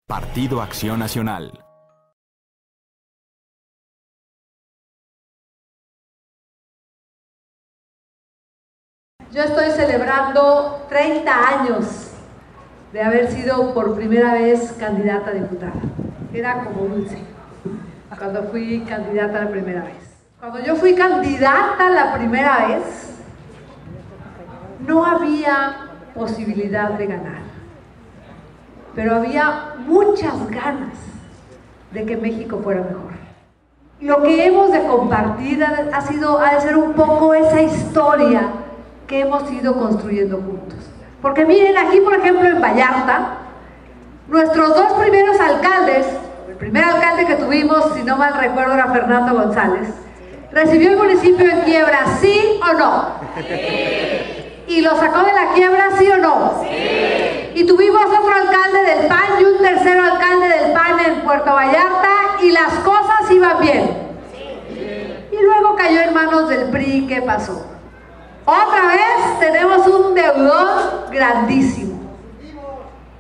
Partido Acción Nacional. Yo estoy celebrando 30 años de haber sido por primera vez candidata a diputada. Era como dulce cuando fui candidata la primera vez. Cuando yo fui candidata la primera vez, no había posibilidad de ganar, pero había muchas ganas de que México fuera mejor. Lo que hemos de compartir ha de ser un poco esa historia que hemos ido construyendo juntos. Porque miren, aquí por ejemplo en Vallarta, nuestros dos primeros alcaldes, el primer alcalde que tuvimos, si no mal recuerdo, era Fernando González, recibió el municipio en quiebra, ¿sí o no? Sí. ¿Y lo sacó de la quiebra, sí o no? Sí. Y tuvimos otro alcalde del PAN y un tercer alcalde del PAN en Puerto Vallarta y las cosas iban bien. Sí. Y luego cayó en manos del PRI. ¿Qué pasó? Otra vez tenemos un deudor grandísimo.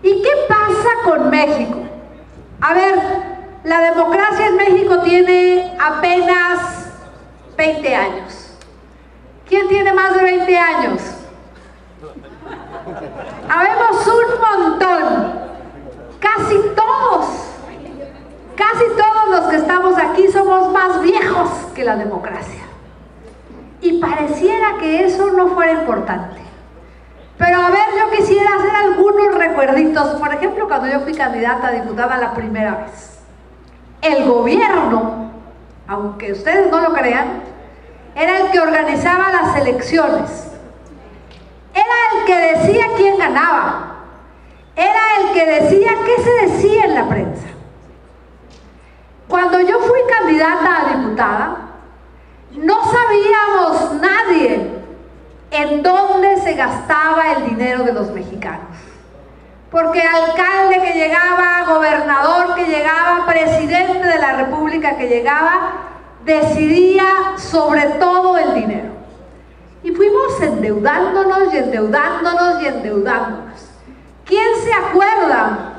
¿Y qué pasa con México? A ver, la democracia en México tiene apenas 20 años. ¿Quién tiene más de 20 años? Habemos un montón. Casi todos los que estamos aquí somos más viejos que la democracia. Y pareciera que eso no fuera importante. Pero a ver, yo quisiera hacer algunos recuerditos. Por ejemplo, cuando yo fui candidata a diputada la primera vez, el gobierno, aunque ustedes no lo crean, era el que organizaba las elecciones. Era el que decía quién ganaba. Era el que decía qué se decía en la prensa. Cuando yo fui candidata a diputada, no sabíamos nadie en dónde se gastaba el dinero de los mexicanos. Porque alcalde que llegaba, gobernador que llegaba, presidente de la república que llegaba, decidía sobre todo el dinero. Y fuimos endeudándonos y endeudándonos y endeudándonos. ¿Quién se acuerda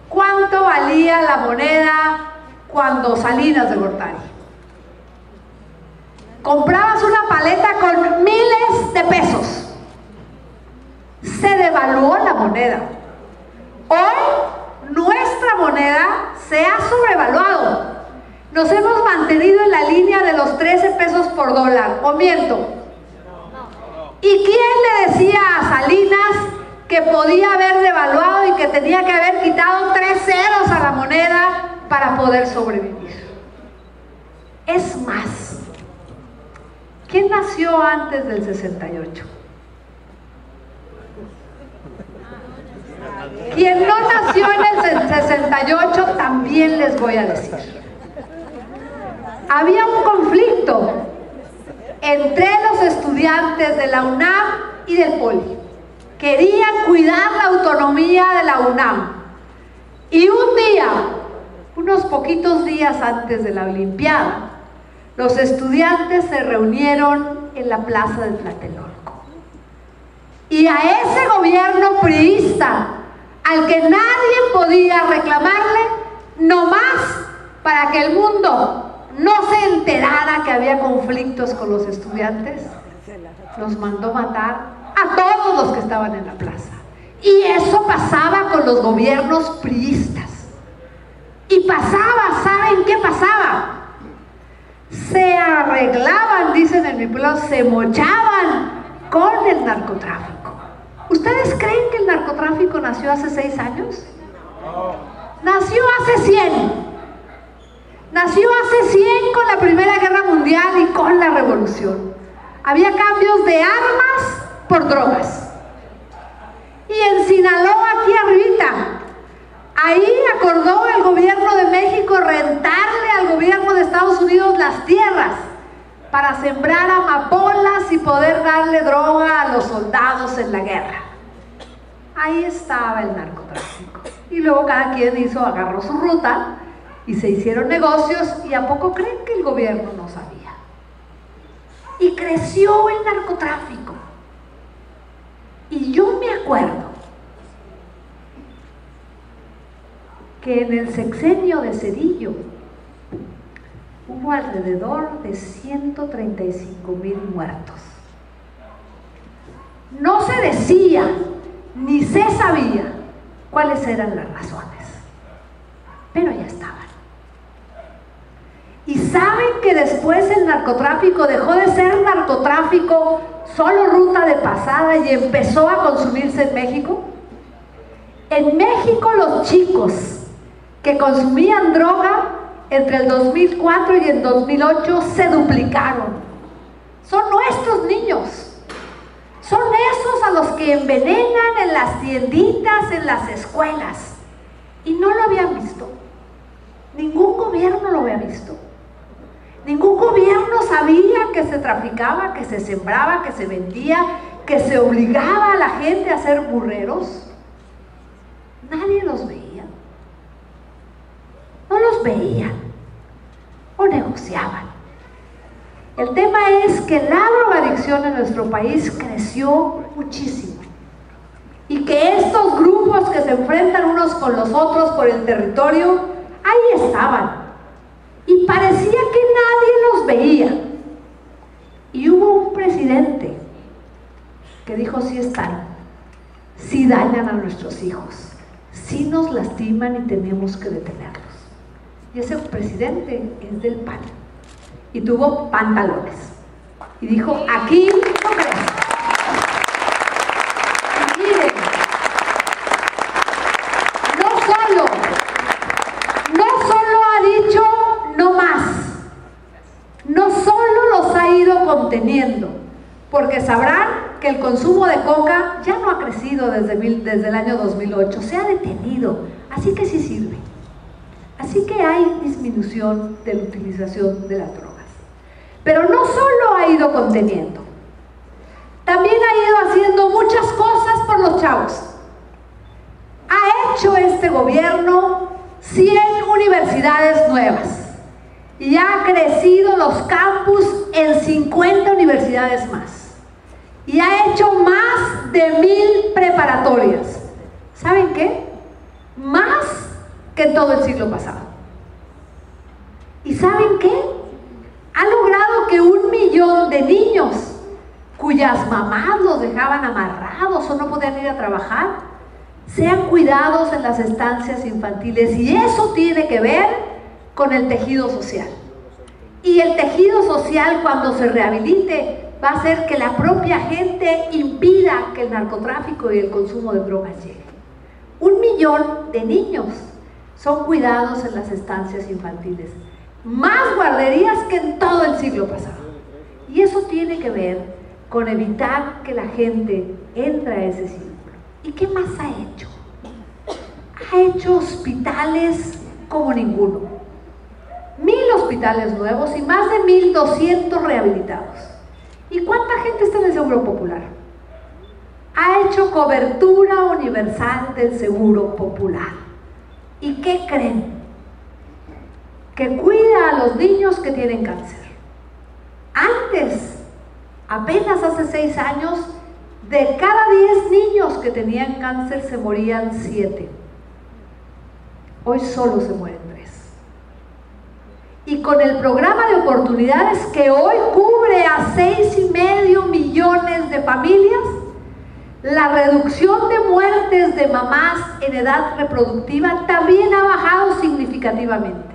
cuánto valía la moneda cuando Salinas de Gortari? Comprabas una paleta con miles de pesos. Se devaluó la moneda. Hoy nuestra moneda se ha sobrevaluado. Nos hemos mantenido en la línea de los 13 pesos por dólar. ¿O miento? ¿Y quién le decía a Salinas que podía haber devaluado y que tenía que haber quitado 3 ceros a la moneda para poder sobrevivir? Es más, ¿quién nació antes del 68? Quien no nació en el 68 también les voy a decir. Había un conflicto entre los estudiantes de la UNAM y del Poli. Querían cuidar la autonomía de la UNAM. Y un día, unos poquitos días antes de la Olimpiada, los estudiantes se reunieron en la plaza de Tlatelolco. Y a ese gobierno priista, al que nadie podía reclamarle, nomás para que el mundo no se enterara que había conflictos con los estudiantes, los mandó matar a todos los que estaban en la plaza. Y eso pasaba con los gobiernos priistas. Y pasaba, ¿saben qué pasaba? Se arreglaban, dicen en mi pueblo, se mochaban con el narcotráfico. ¿Ustedes creen que el narcotráfico nació hace 6 años? Nació hace 100. Nació hace 100 con la Primera Guerra Mundial y con la Revolución. Había cambios de armas por drogas. Y en Sinaloa, aquí arribita, ahí acordó el gobierno de México rentarle al gobierno de Estados Unidos las tierras para sembrar amapolas y poder darle droga a los soldados en la guerra. Ahí estaba el narcotráfico. Y luego cada quien agarró su ruta y se hicieron negocios. ¿Y a poco creen que el gobierno no sabía? Y creció el narcotráfico. Y yo me acuerdo que en el sexenio de Zedillo hubo alrededor de 135,000 muertos. No se decía ni se sabía cuáles eran las razones, pero ya estaban. Y saben que después el narcotráfico dejó de ser narcotráfico, solo ruta de pasada, y empezó a consumirse en México. En México los chicos que consumían droga entre el 2004 y el 2008 se duplicaron. Son nuestros niños. Son esos a los que envenenan en las tienditas, en las escuelas. Y no lo habían visto. Ningún gobierno lo había visto. Ningún gobierno sabía que se traficaba, que se sembraba, que se vendía, que se obligaba a la gente a ser burreros. Nadie los veía. No los veían o negociaban. El tema es que la drogadicción en nuestro país creció muchísimo y que estos grupos que se enfrentan unos con los otros por el territorio, ahí estaban y parecía que nadie los veía. Y hubo un presidente que dijo: sí están, sí dañan a nuestros hijos, sí nos lastiman y tenemos que detenerlos. Y ese presidente es del PAN y tuvo pantalones y dijo: aquí no crece. Y miren, no solo ha dicho no más, no solo los ha ido conteniendo, porque sabrán que el consumo de coca ya no ha crecido desde el año 2008, se ha detenido, así que sí sirve. Así que hay disminución de la utilización de las drogas. Pero no solo ha ido conteniendo, también ha ido haciendo muchas cosas por los chavos. Ha hecho este gobierno 100 universidades nuevas y ha crecido los campus en 50 universidades más. Y ha hecho más de 1,000 preparatorias. ¿Saben qué? Más que en todo el siglo pasado. ¿Y saben qué? Ha logrado que 1 millón de niños cuyas mamás los dejaban amarrados o no podían ir a trabajar, sean cuidados en las estancias infantiles, y eso tiene que ver con el tejido social. Y el tejido social, cuando se rehabilite, va a hacer que la propia gente impida que el narcotráfico y el consumo de drogas llegue. 1 millón de niños son cuidados en las estancias infantiles, más guarderías que en todo el siglo pasado. Y eso tiene que ver con evitar que la gente entre a ese círculo. ¿Y qué más ha hecho? Ha hecho hospitales como ninguno. 1,000 hospitales nuevos y más de 1,200 rehabilitados. ¿Y cuánta gente está en el Seguro Popular? Ha hecho cobertura universal del Seguro Popular. ¿Y qué creen? Que cuida a los niños que tienen cáncer. Antes, apenas hace 6 años, de cada 10 niños que tenían cáncer se morían 7. Hoy solo se mueren 3. Y con el programa de oportunidades que hoy cubre a 6,5 millones de familias, la reducción de muertes de mamás en edad reproductiva también ha bajado significativamente.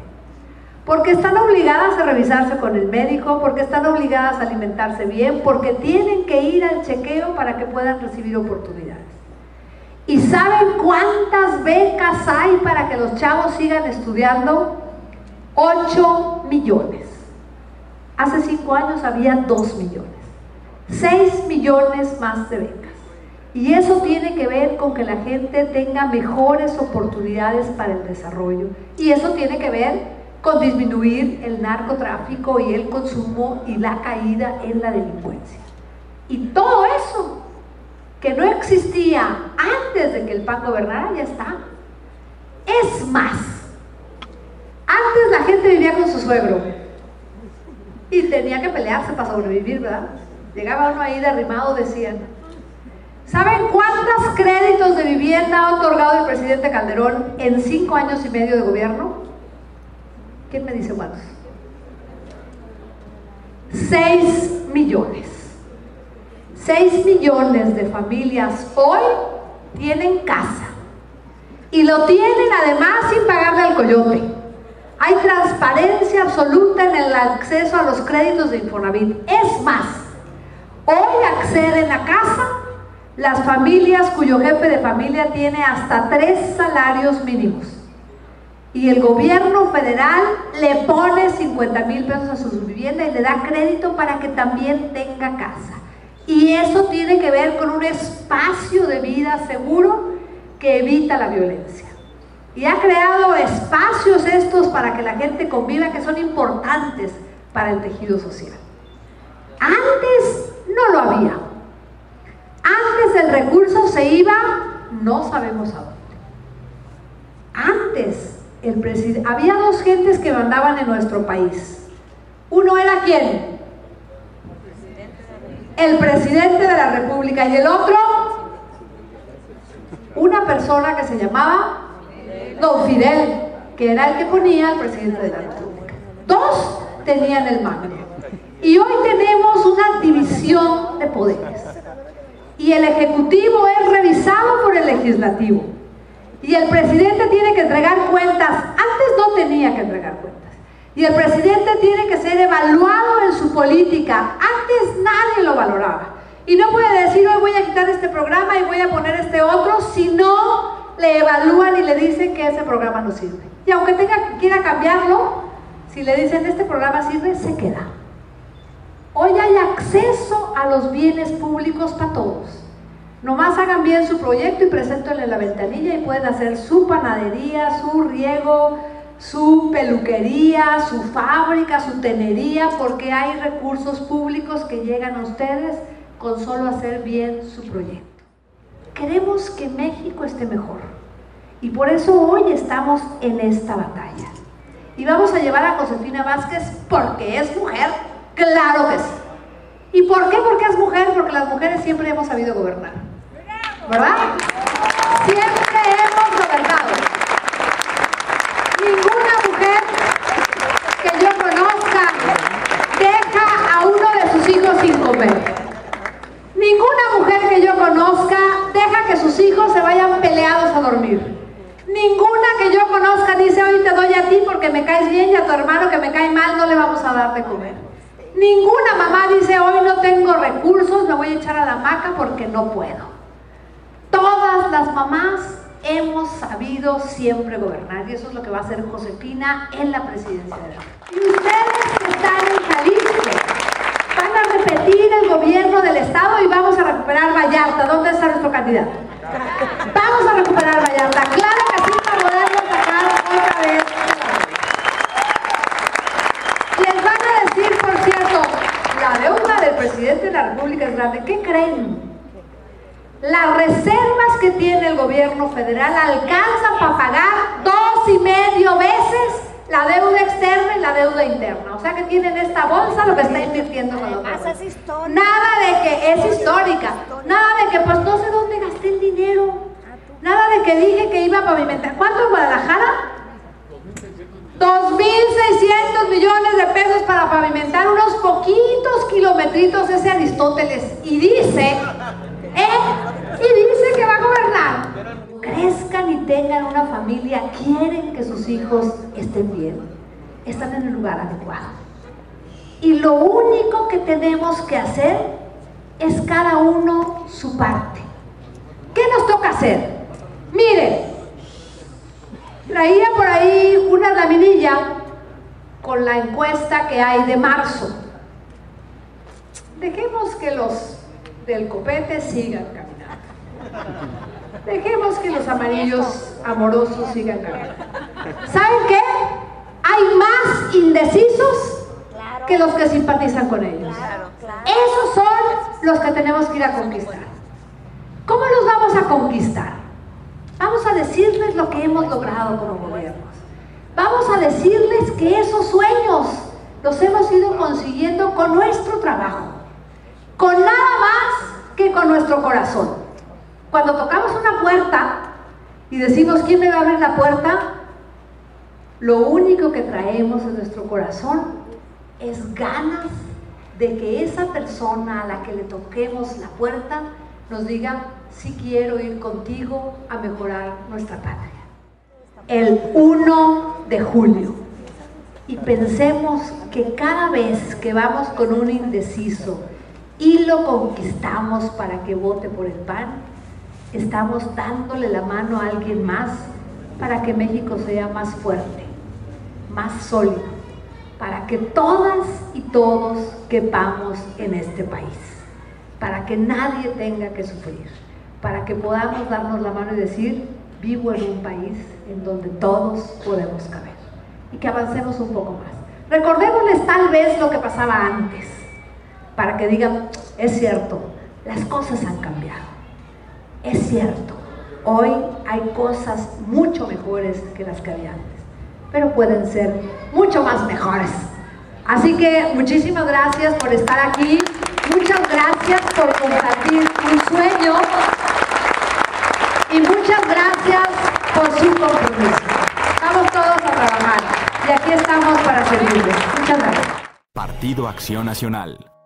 Porque están obligadas a revisarse con el médico, porque están obligadas a alimentarse bien, porque tienen que ir al chequeo para que puedan recibir oportunidades. ¿Y saben cuántas becas hay para que los chavos sigan estudiando? 8 millones. Hace 5 años había 2 millones. 6 millones más de becas. Y eso tiene que ver con que la gente tenga mejores oportunidades para el desarrollo. Y eso tiene que ver con disminuir el narcotráfico y el consumo y la caída en la delincuencia. Y todo eso que no existía antes de que el PAN gobernara ya está. Es más, antes la gente vivía con su suegro y tenía que pelearse para sobrevivir, ¿verdad? Llegaba uno ahí derrimado, decían: ¿Saben cuántos créditos de vivienda ha otorgado el presidente Calderón en 5 años y medio de gobierno? ¿Quién me dice cuántos? 6 millones. 6 millones de familias hoy tienen casa. Y lo tienen además sin pagarle al coyote. Hay transparencia absoluta en el acceso a los créditos de Infonavit. Es más, hoy acceden a casa las familias cuyo jefe de familia tiene hasta 3 salarios mínimos. Y el gobierno federal le pone 50,000 pesos a su vivienda y le da crédito para que también tenga casa. Y eso tiene que ver con un espacio de vida seguro que evita la violencia. Y ha creado espacios estos para que la gente conviva, que son importantes para el tejido social. Antes no lo había. Antes el recurso se iba, no sabemos a dónde. Antes había 2 gentes que mandaban en nuestro país. Uno era ¿quién? El presidente de la República. Y el otro, una persona que se llamaba Don Fidel, que era el que ponía al presidente de la República. 2 tenían el mando. Y hoy tenemos una división de poderes. Y el Ejecutivo es revisado por el Legislativo. Y el presidente tiene que entregar cuentas. Antes no tenía que entregar cuentas. Y el presidente tiene que ser evaluado en su política. Antes nadie lo valoraba. Y no puede decir, hoy voy a quitar este programa y voy a poner este otro, si no le evalúan y le dicen que ese programa no sirve. Y aunque quiera cambiarlo, si le dicen este programa sirve, se queda. Hoy hay acceso a los bienes públicos para todos. Nomás hagan bien su proyecto y preséntenle la ventanilla y pueden hacer su panadería, su riego, su peluquería, su fábrica, su tenería, porque hay recursos públicos que llegan a ustedes con solo hacer bien su proyecto. Queremos que México esté mejor y por eso hoy estamos en esta batalla. Y vamos a llevar a Josefina Vázquez porque es mujer, claro que sí. ¿Y por qué? Porque es mujer, porque las mujeres siempre hemos sabido gobernar, ¿verdad? Siempre hemos gobernado. Ninguna mujer que yo conozca deja a uno de sus hijos sin comer. Ninguna mujer que yo conozca deja que sus hijos se vayan peleados a dormir. Ninguna que yo conozca dice, hoy te doy a ti porque me caes bien y a tu hermano que me cae mal no le vamos a dar de comer. Ninguna mamá dice, hoy no tengo recursos, me voy a echar a la hamaca porque no puedo. Todas las mamás hemos sabido siempre gobernar y eso es lo que va a hacer Josefina en la presidencia de la República. Y ustedes que están en Jalisco van a repetir el gobierno del estado y vamos a recuperar Vallarta. ¿Dónde está nuestro candidato? Vamos a recuperar Vallarta. Claro que sí, para poderlo sacar otra vez. Les van a decir, por cierto, la deuda del presidente de la República es grande. ¿Qué creen? Las reservas que tiene el gobierno federal alcanzan para pagar 2,5 veces la deuda externa y la deuda interna. O sea que tienen esta bolsa lo que está invirtiendo con los demás. Nada de que es histórica. Nada de que pues no sé dónde gasté el dinero. Nada de que dije que iba a pavimentar. ¿Cuánto en Guadalajara? 2,600 millones de pesos para pavimentar unos poquitos kilometritos ese Aristóteles. Y dice que va a gobernar. Crezcan y tengan una familia, quieren que sus hijos estén bien, están en el lugar adecuado. Y lo único que tenemos que hacer es cada uno su parte. ¿Qué nos toca hacer? Miren, traía por ahí una laminilla con la encuesta que hay de marzo. Dejemos que los del copete sigan caminando. Dejemos que los amarillos amorosos sigan caminando. ¿Saben qué? Hay más indecisos que los que simpatizan con ellos. Esos son los que tenemos que ir a conquistar. ¿Cómo los vamos a conquistar? Vamos a decirles lo que hemos logrado como gobiernos. Vamos a decirles que esos sueños los hemos ido consiguiendo con nuestro trabajo, con nada más que con nuestro corazón. Cuando tocamos una puerta y decimos, ¿quién me va a abrir la puerta? Lo único que traemos en nuestro corazón es ganas de que esa persona a la que le toquemos la puerta nos diga, sí quiero ir contigo a mejorar nuestra patria. El 1 de julio. Y pensemos que cada vez que vamos con un indeciso y lo conquistamos para que vote por el PAN, estamos dándole la mano a alguien más para que México sea más fuerte, más sólido, para que todas y todos quepamos en este país, para que nadie tenga que sufrir, para que podamos darnos la mano y decir, vivo en un país en donde todos podemos caber, y que avancemos un poco más. Recordémosles tal vez lo que pasaba antes, para que digan, es cierto, las cosas han cambiado, es cierto, hoy hay cosas mucho mejores que las que había antes, pero pueden ser mucho más mejores. Así que muchísimas gracias por estar aquí, muchas gracias por compartir un sueño y muchas gracias por su compromiso. Vamos todos a trabajar y aquí estamos para servirles. Muchas gracias. Partido Acción Nacional.